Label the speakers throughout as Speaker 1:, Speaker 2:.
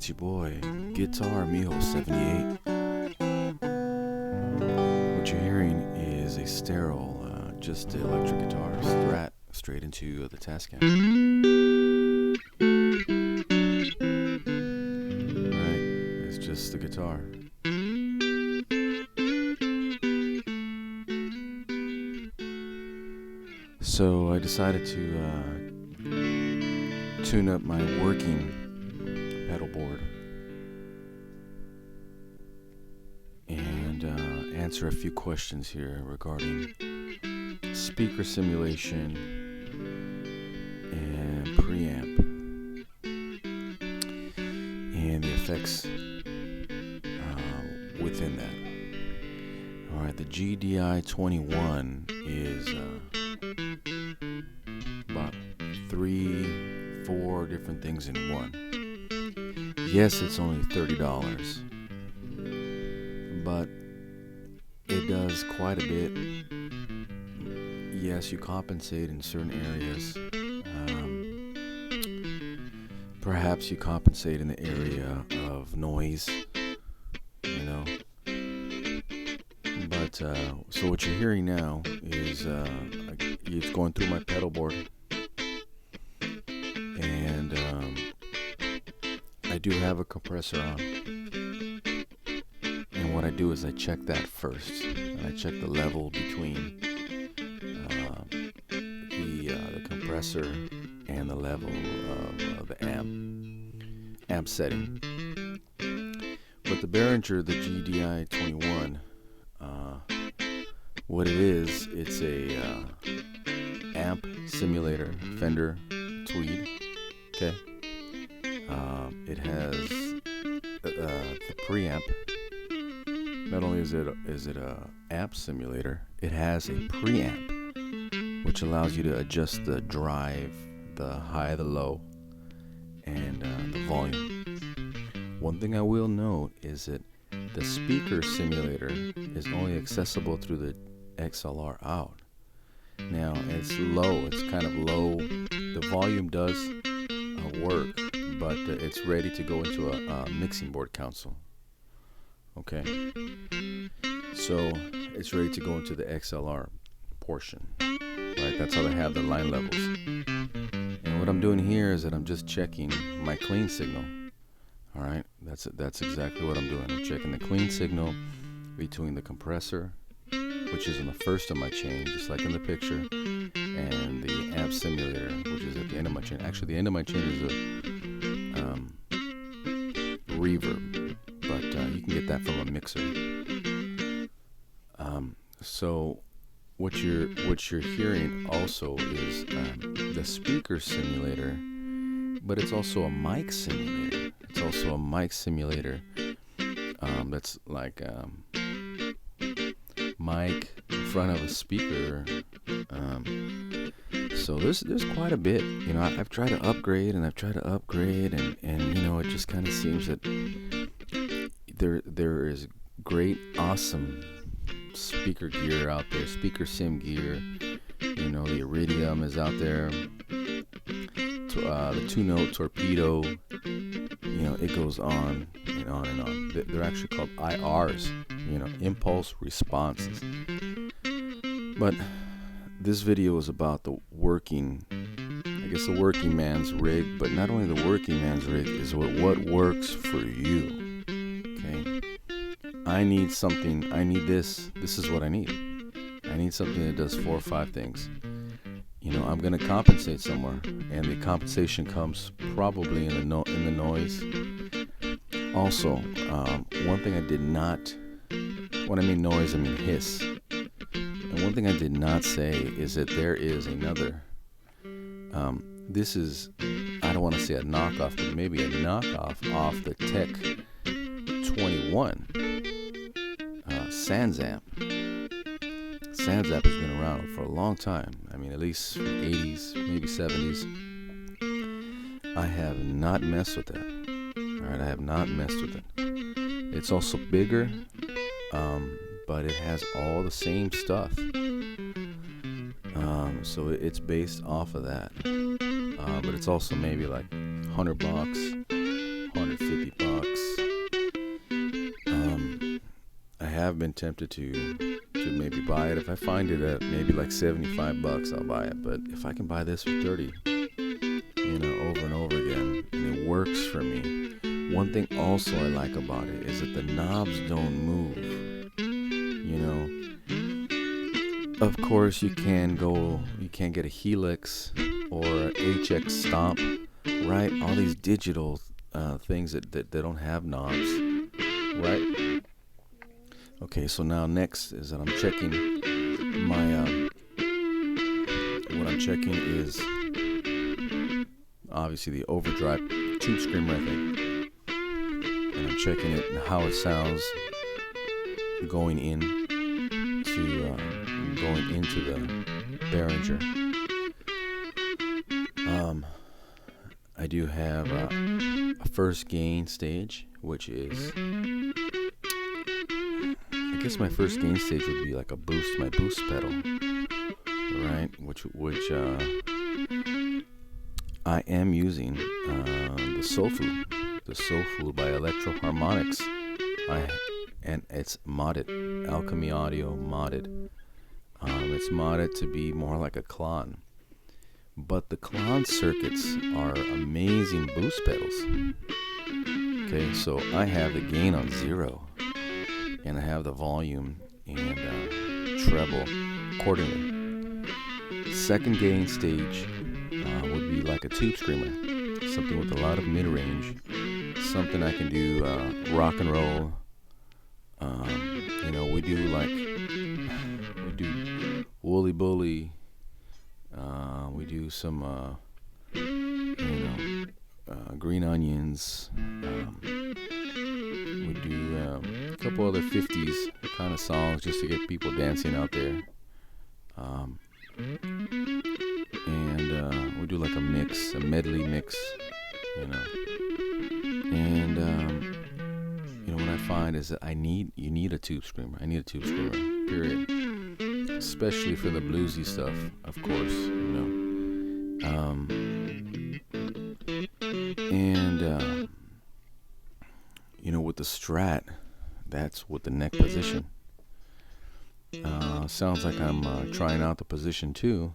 Speaker 1: It's your boy, Guitar Mijo 78. What you're hearing is a sterile, just electric guitar Strat straight into the Tascam. Right, it's just the guitar. So I decided to tune up my working pedal board and answer a few questions here regarding speaker simulation and preamp and the effects within that. Alright, the GDI 21 is about 3-4 different things in one. Yes, it's only $30, but it does quite a bit. Yes, you compensate in certain areas. Perhaps you compensate in the area of noise, you know. But so what you're hearing now is it's going through my pedal board, and I do have a compressor on, and what I do is I check that first, and I check the level between the compressor and the level of the amp setting. But the Behringer, the GDI 21, what it is, it's a amp simulator, Fender Tweed. Okay. It has the preamp. Not only is it a amp simulator, it has a preamp, which allows you to adjust the drive, the high, the low, and the volume. One thing I will note is that the speaker simulator is only accessible through the XLR out. Now it's low, it's kind of low. The volume does work, but it's ready to go into a mixing board console. Okay, so it's ready to go into the XLR portion. Right, that's how they have the line levels. And what I'm doing here is that I'm just checking my clean signal. All right, that's exactly what I'm doing. I'm checking the clean signal between the compressor, which is in the first of my chain, just like in the picture, and the amp simulator, which is at the end of my chain. Actually, the end of my chain is a reverb, but you can get that from a mixer. So what you're hearing also is the speaker simulator, but it's also a mic simulator. It's also a mic simulator that's like mic in front of a speaker. So there's quite a bit. You know, I've tried to upgrade and and you know, it just kind of seems that there is great, awesome speaker gear out there, speaker sim gear. You know, the Iridium is out there. The 2-note torpedo. You know, it goes on and on and on. They're actually called IRs. You know, impulse responses. But this video is about the working man's rig. But not only the working man's rig is what works for you. Okay. I need something. I need this. This is what I need. I need something that does 4 or 5 things. You know, I'm going to compensate somewhere, and the compensation comes probably in the noise. Also, one thing I did not, when I mean noise, I mean hiss. And one thing I did not say is that there is another. This is, I don't want to say a knockoff, but maybe a knockoff off the Tech 21 Sans Amp. Sans Amp has been around for a long time. I mean, at least from 80s, maybe 70s. I have not messed with that. Alright, I have not messed with it. It's also bigger, but it has all the same stuff. So it's based off of that. But it's also maybe like $100, $150. I have been tempted to maybe buy it. If I find it at maybe like $75, I'll buy it. But if I can buy this for 30, over and over again, and it works for me. One thing also I like about it is that the knobs don't move. Of course you can't get a Helix or a HX Stomp, right? All these digital things that they don't have knobs, right? Okay, so now next is that I'm checking my, what I'm checking is obviously the overdrive tube screamer, I think. And I'm checking it and how it sounds going into the Behringer. I do have a first gain stage, which is, I guess my first gain stage would be like my boost pedal, right? Which I am using the Soul Food by Electro Harmonics. And it's modded, Alchemy Audio modded. It's modded to be more like a Klon. But the Klon circuits are amazing boost pedals. Okay, so I have the gain on 0, and I have the volume and treble accordingly. Second gain stage would be like a tube screamer, something with a lot of mid-range, something I can do rock and roll. We do Wooly Bully. We do some Green Onions. We do a couple other 50s kind of songs just to get people dancing out there. And we do like a medley mix, And what I find is that you need a tube screamer. I need a tube screamer, period. Especially for the bluesy stuff, of course, with the Strat, that's with the neck position. Sounds like I'm trying out the position 2.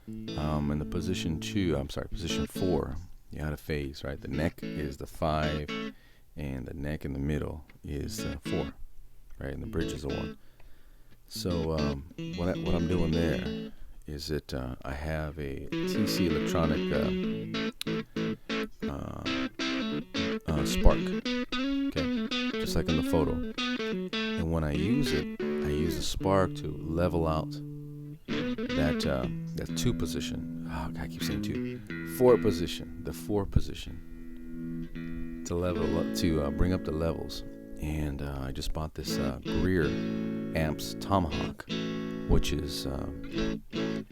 Speaker 1: And the position 4, you out of phase, right? The neck is the 5, and the neck in the middle is 4, right? And the bridge is a 1. So what I'm doing there is that I have a TC Electronic Spark, okay, just like in the photo. And when I use it, I use the Spark to level out that 2 position. Oh, God, I keep saying 2. 4 position, the 4 position, to level up, to bring up the levels. And I just bought this Greer Amps Tomahawk, which is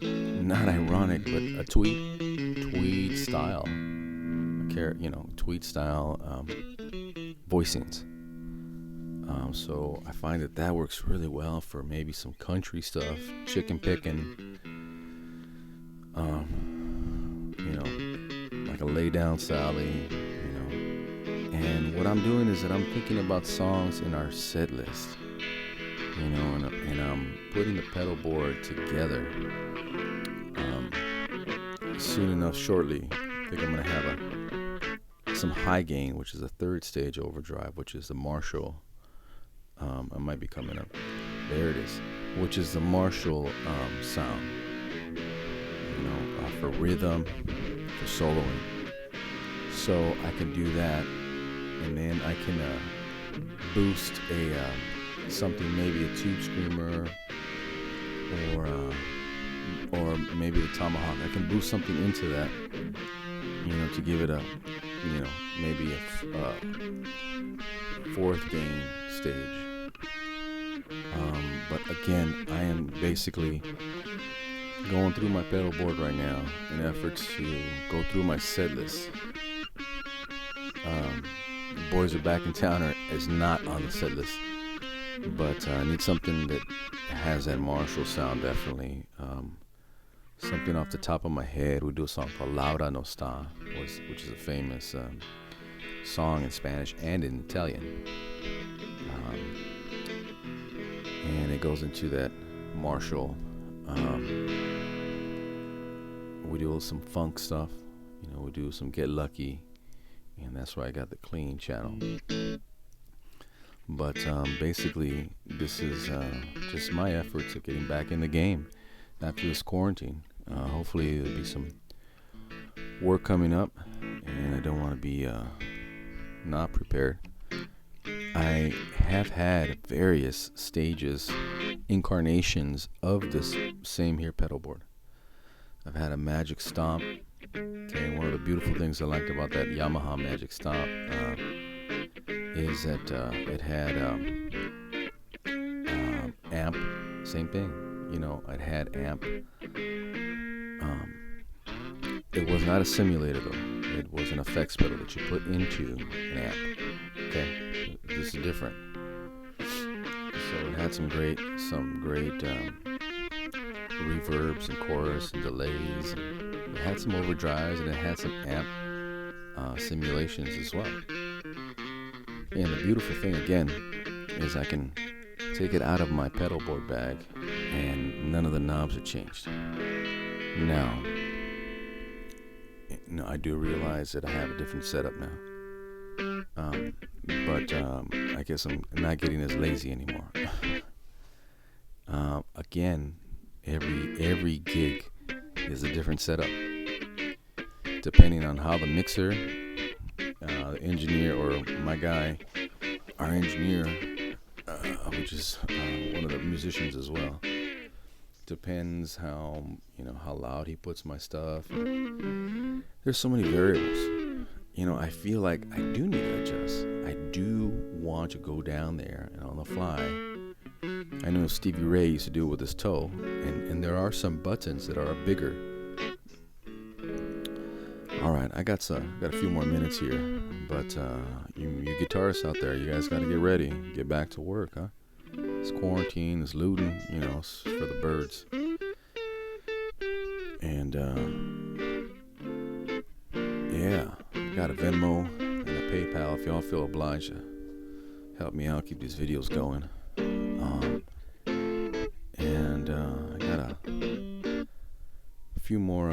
Speaker 1: not ironic, but a tweed style, tweed style voicings. So I find that works really well for maybe some country stuff, chicken picking, like a lay down Sally, And what I'm doing is that I'm thinking about songs in our set list, and I'm putting the pedal board together. Soon enough, shortly, I think I'm gonna have some high gain, which is a 3rd stage overdrive, which is the Marshall. I might be coming up. There it is, which is the Marshall sound. For rhythm, for soloing. So I can do that, and then I can boost something, maybe a tube screamer, or maybe the Tomahawk. I can boost something into that, to give it a, maybe a 4th gain stage. But again, I am basically going through my pedal board right now in efforts to go through my set list. Boys Are Back in Town is not on the set list, but I need something that has that Marshall sound, definitely. Something off the top of my head. We do a song called Laura No Sta, which is a famous song in Spanish and in Italian. And it goes into that Marshall. We do some funk stuff, we do some Get Lucky, and that's why I got the clean channel. But basically, this is just my efforts of getting back in the game after this quarantine. Hopefully, there'll be some work coming up, and I don't want to be not prepared. I have had various stages, incarnations of this same here pedal board. I've had a Magic Stomp. Okay, one of the beautiful things I liked about that Yamaha Magic Stomp is that it had amp, same thing. It had amp. It was not a simulator though. It was an effects pedal that you put into an amp. Okay, this is different. So it had some great reverbs and chorus and delays. And it had some overdrives, and it had some amp simulations as well. And the beautiful thing again is I can take it out of my pedal board bag, and none of the knobs are changed. Now, I do realize that I have a different setup now. But I guess I'm not getting as lazy anymore. Again, every gig is a different setup, depending on how the mixer, the engineer, or my guy, our engineer, which is one of the musicians as well, depends how loud he puts my stuff. There's so many variables. I feel like I do need to adjust. I do want to go down there and on the fly. I know Stevie Ray used to do it with his toe, and there are some buttons that are bigger. All right, I got a few more minutes here, but you guitarists out there, you guys got to get ready, get back to work, huh? It's quarantine, it's looting, it's for the birds. And yeah, I got a Venmo and a PayPal if y'all feel obliged to help me out, keep these videos going. And I got a few more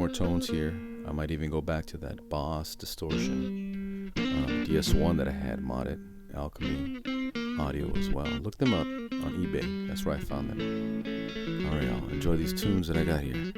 Speaker 1: tones here. I might even go back to that Boss Distortion DS1 that I had modded, Alchemy Audio as well. Look them up on eBay. That's where I found them. All right, y'all. Enjoy these tunes that I got here.